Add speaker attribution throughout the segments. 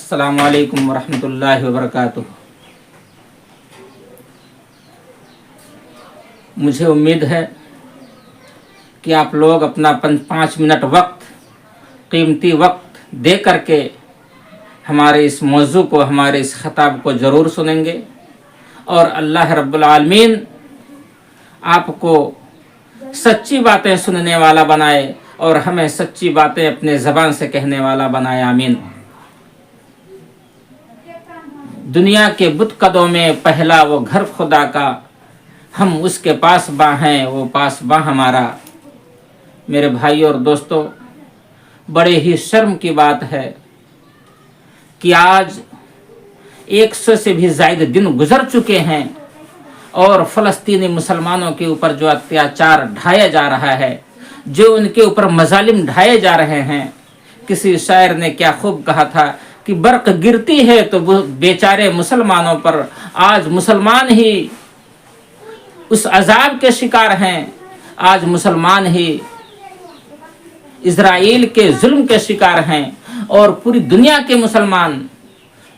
Speaker 1: السلام علیکم ورحمۃ اللہ وبرکاتہ۔ مجھے امید ہے کہ آپ لوگ اپنا 5 منٹ وقت، قیمتی وقت دے کر کے ہمارے اس موضوع کو، ہمارے اس خطاب کو ضرور سنیں گے، اور اللہ رب العالمین آپ کو سچی باتیں سننے والا بنائے اور ہمیں سچی باتیں اپنے زبان سے کہنے والا بنائے، آمین۔ دنیا کے بت قدوں میں پہلا وہ گھر خدا کا، ہم اس کے پاس باں ہیں، وہ پاس باں ہمارا۔ میرے بھائی اور دوستو، بڑے ہی شرم کی بات ہے کہ آج 100 سے بھی زائد دن گزر چکے ہیں اور فلسطینی مسلمانوں کے اوپر جو اتیاچار ڈھایا جا رہا ہے، جو ان کے اوپر مظالم ڈھائے جا رہے ہیں۔ کسی شاعر نے کیا خوب کہا تھا کہ برق گرتی ہے تو بیچارے مسلمانوں پر، آج مسلمان ہی اس عذاب کے شکار ہیں، آج مسلمان ہی اسرائیل کے ظلم کے شکار ہیں، اور پوری دنیا کے مسلمان،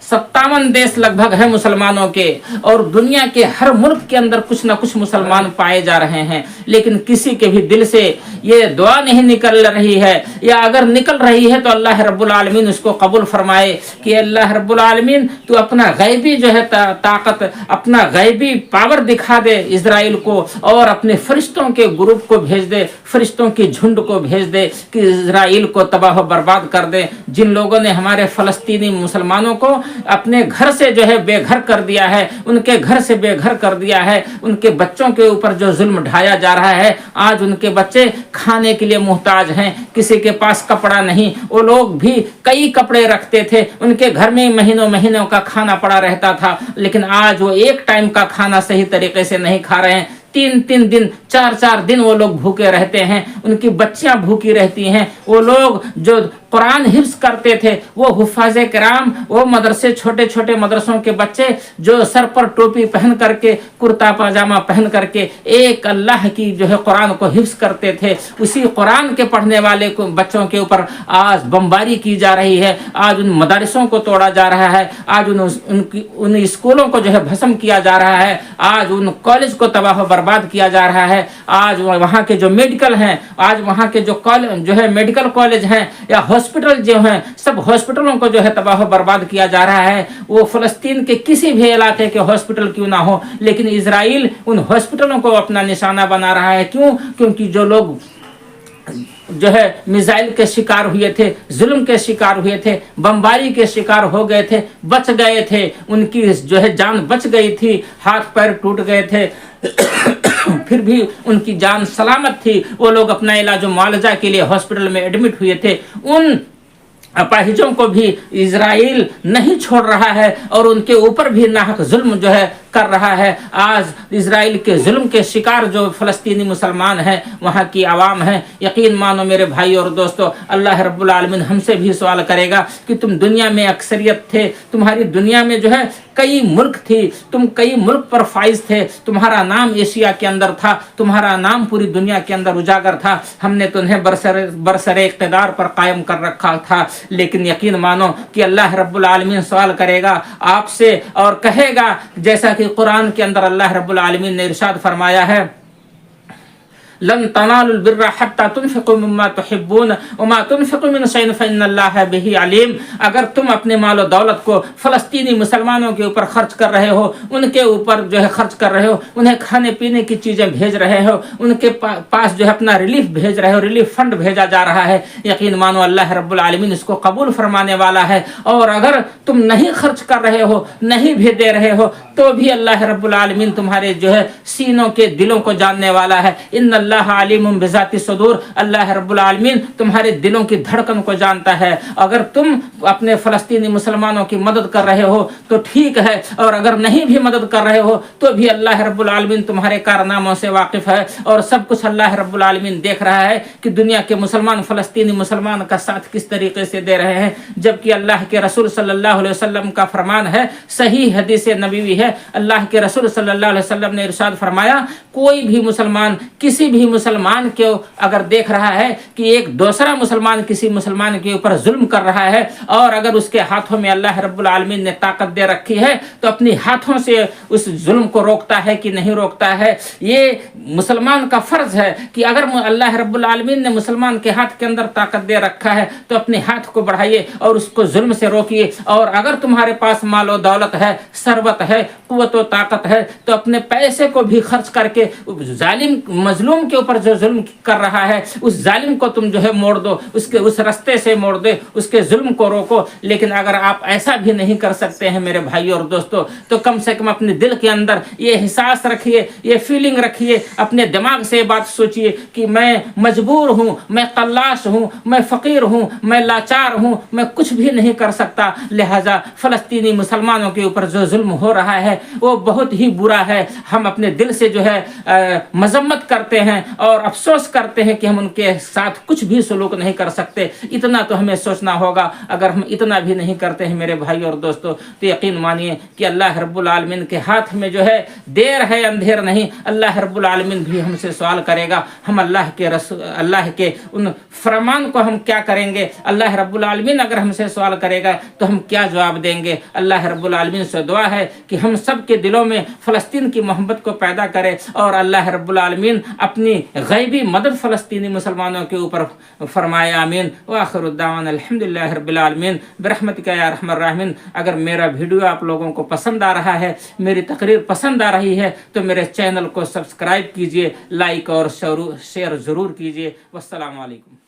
Speaker 1: 57 دیش لگ بھگ ہیں مسلمانوں کے، اور دنیا کے ہر ملک کے اندر کچھ نہ کچھ مسلمان پائے جا رہے ہیں، لیکن کسی کے بھی دل سے یہ دعا نہیں نکل رہی ہے، یا اگر نکل رہی ہے تو اللہ رب العالمین اس کو قبول فرمائے کہ اللہ رب العالمین تو اپنا غیبی جو ہے طاقت، اپنا غیبی پاور دکھا دے اسرائیل کو، اور اپنے فرشتوں کے گروپ کو بھیج دے، فرشتوں کی جھنڈ کو بھیج دے کہ اسرائیل کو تباہ و برباد کر دے۔ جن لوگوں نے ہمارے فلسطینی مسلمانوں کو اپنے گھر سے جو ہے بے گھر کر دیا ہے، ان کے گھر سے بے گھر کر دیا ہے، ان کے بچوں کے اوپر جو ظلم ڈھایا جا رہا ہے، آج ان کے بچے کھانے کے لیے محتاج ہیں، کسی کے پاس کپڑا نہیں۔ وہ لوگ بھی کئی کپڑے رکھتے تھے، ان کے گھر میں مہینوں کا کھانا پڑا رہتا تھا، لیکن آج وہ ایک ٹائم کا کھانا صحیح طریقے سے نہیں کھا رہے ہیں۔ 3 دن 4 دن وہ لوگ بھوکے رہتے ہیں، ان کی بچیاں بھوکی رہتی ہیں۔ وہ لوگ جو قرآن حفظ کرتے تھے، وہ حفاظ کرام، وہ مدرسے، چھوٹے مدرسوں کے بچے جو سر پر ٹوپی پہن کر کے، کرتا پاجامہ پہن کر کے ایک اللہ کی جو ہے قرآن کو حفظ کرتے تھے، اسی قرآن کے پڑھنے والے بچوں کے اوپر آج بمباری کی جا رہی ہے، آج ان مدارسوں کو توڑا جا رہا ہے، آج ان اسکولوں کو جو ہے بھسم کیا جا رہا ہے، آج ان کالج کو تباہ و برباد کیا جا رہا ہے، آج وہاں کے جو میڈیکل ہیں، آج وہاں کے جو ہے میڈیکل کالج ہیں یا ہاسپٹل جو ہیں، سب ہاسپٹلوں کو جو ہے تباہ و برباد کیا جا رہا ہے۔ وہ فلسطین کے کسی بھی علاقے کے ہاسپٹل کیوں نہ ہو، لیکن اسرائیل ان ہاسپٹلوں کو اپنا نشانہ بنا رہا ہے۔ کیونکہ جو لوگ جو ہے میزائل کے شکار ہوئے تھے، ظلم کے شکار ہوئے تھے، بمباری کے شکار ہو گئے تھے، بچ گئے تھے، ان کی جو ہے جان بچ گئی تھی، ہاتھ پیر ٹوٹ گئے تھے پھر بھی ان کی جان سلامت تھی، وہ لوگ اپنا علاج و معالجہ کے لیے ہاسپٹل میں ایڈمٹ ہوئے تھے۔ ان اپاہجوں کو بھی اسرائیل نہیں چھوڑ رہا ہے، اور ان کے اوپر بھی ناحق ظلم جو ہے کر رہا ہے۔ آج اسرائیل کے ظلم کے شکار جو فلسطینی مسلمان ہیں، وہاں کی عوام ہیں، یقین مانو میرے بھائی اور دوستو، اللہ رب العالمین ہم سے بھی سوال کرے گا کہ تم دنیا میں اکثریت تھے، تمہاری دنیا میں جو ہے کئی ملک تھی، تم کئی ملک پر فائز تھے، تمہارا نام ایشیا کے اندر تھا، تمہارا نام پوری دنیا کے اندر اجاگر تھا، ہم نے تمہیں برسر اقتدار پر قائم کر رکھا تھا، لیکن یقین مانو کہ اللہ رب العالمین سوال کرے گا آپ سے اور کہے گا، جیسا کہ قرآن کے اندر اللہ رب العالمین نے ارشاد فرمایا ہے، لن تنالوا البر حتى تنفقوا مما تحبون وما تنفقوا من شيء فإن الله به عليم۔ اگر تم اپنے مال و دولت کو فلسطینی مسلمانوں کے اوپر خرچ کر رہے ہو، ان کے اوپر جو ہے خرچ کر رہے ہو، انہیں کھانے پینے کی چیزیں بھیج رہے ہو، ان کے پاس جو ہے اپنا ریلیف بھیج رہے ہو، ریلیف فنڈ بھیجا جا رہا ہے، یقین مانو اللہ رب العالمین اس کو قبول فرمانے والا ہے۔ اور اگر تم نہیں خرچ کر رہے ہو، نہیں بھی دے رہے ہو، تو بھی اللہ رب العالمین تمہارے جو ہے سینوں کے دلوں کو جاننے والا ہے۔ ان اللہ علیم بذات الصدور، اللہ رب العالمین تمہارے دلوں کی دھڑکن کو جانتا ہے۔ اگر تم اپنے فلسطینی مسلمانوں کی مدد کر رہے ہو تو ٹھیک ہے، اور اگر نہیں بھی مدد کر رہے ہو تو بھی اللہ رب العالمین تمہارے کارناموں سے واقف ہے، اور سب کچھ اللہ رب العالمین دیکھ رہا ہے کہ دنیا کے مسلمان فلسطینی مسلمان کا ساتھ کس طریقے سے دے رہے ہیں، جبکہ اللہ کے رسول صلی اللہ علیہ وسلم کا فرمان ہے، صحیح حدیث نبوی ہے، اللہ کے رسول صلی اللہ علیہ وسلم نے ارشاد فرمایا، کوئی بھی مسلمان کسی بھی مسلمان کو اگر دیکھ رہا ہے کہ ایک دوسرا مسلمان کسی مسلمان کے اوپر ظلم کر رہا ہے اور اگر اس کے ہاتھوں میں اللہ رب العالمین نے طاقت دے رکھی ہے تو اپنی ہاتھوں سے اس ظلم کو روکتا ہے کہ نہیں روکتا ہے. یہ مسلمان کا فرض ہے کہ اگر اللہ رب العالمین نے مسلمان کے ہاتھ کے اندر طاقت دے رکھا ہے تو اپنے ہاتھ کو بڑھائیے اور اس کو ظلم سے روکیے. اور اگر تمہارے پاس مال و دولت ہے، ثروت ہے، قوت و طاقت ہے تو اپنے پیسے کو بھی خرچ کر کے ظالم مظلوم کے اوپر جو ظلم کر رہا ہے اس ظالم کو تم جو ہے موڑ دو، اس رستے سے موڑ دے، اس کے ظلم کو روکو. لیکن اگر آپ ایسا بھی نہیں کر سکتے ہیں میرے بھائی اور دوستو تو کم سے کم اپنے دل کے اندر یہ احساس رکھیے، یہ فیلنگ رکھیے، اپنے دماغ سے بات سوچیے کہ میں مجبور ہوں، میں قلاش ہوں، میں فقیر ہوں، میں لاچار ہوں، میں کچھ بھی نہیں کر سکتا. لہذا فلسطینی مسلمانوں کے اوپر جو ظلم ہو رہا ہے وہ بہت ہی برا ہے. ہم اپنے دل سے جو ہے مذمت کرتے ہیں اور افسوس کرتے ہیں کہ ہم ان کے ساتھ کچھ بھی سلوک نہیں کر سکتے. اتنا تو ہمیں سوچنا ہوگا. اگر ہم اتنا بھی نہیں کرتے ہیں میرے بھائی اور دوستو تو یقین مانیے کہ اللہ رب العالمین کے ہاتھ میں جو ہے دیر ہے اندھیر نہیں. اللہ رب العالمین بھی ہم سے سوال کرے گا. ہم اللہ کے ان فرمان کو ہم کیا کریں گے؟ اللہ رب العالمین اگر ہم سے سوال کرے گا تو ہم کیا جواب دیں گے؟ اللہ رب العالمین سے دعا ہے کہ ہم سب کے دلوں میں فلسطین کی محبت کو پیدا کرے اور اللہ رب العالمین اپنی غیبی مدد فلسطینی مسلمانوں کے اوپر فرمائے. آمین. وآخر الدعوانا الحمدللہ رب العالمین برحمتک یا ارحم الراحمین. اگر میرا ویڈیو آپ لوگوں کو پسند آ رہا ہے، میری تقریر پسند آ رہی ہے تو میرے چینل کو سبسکرائب کیجئے، لائک اور شیئر ضرور کیجئے. والسلام علیکم.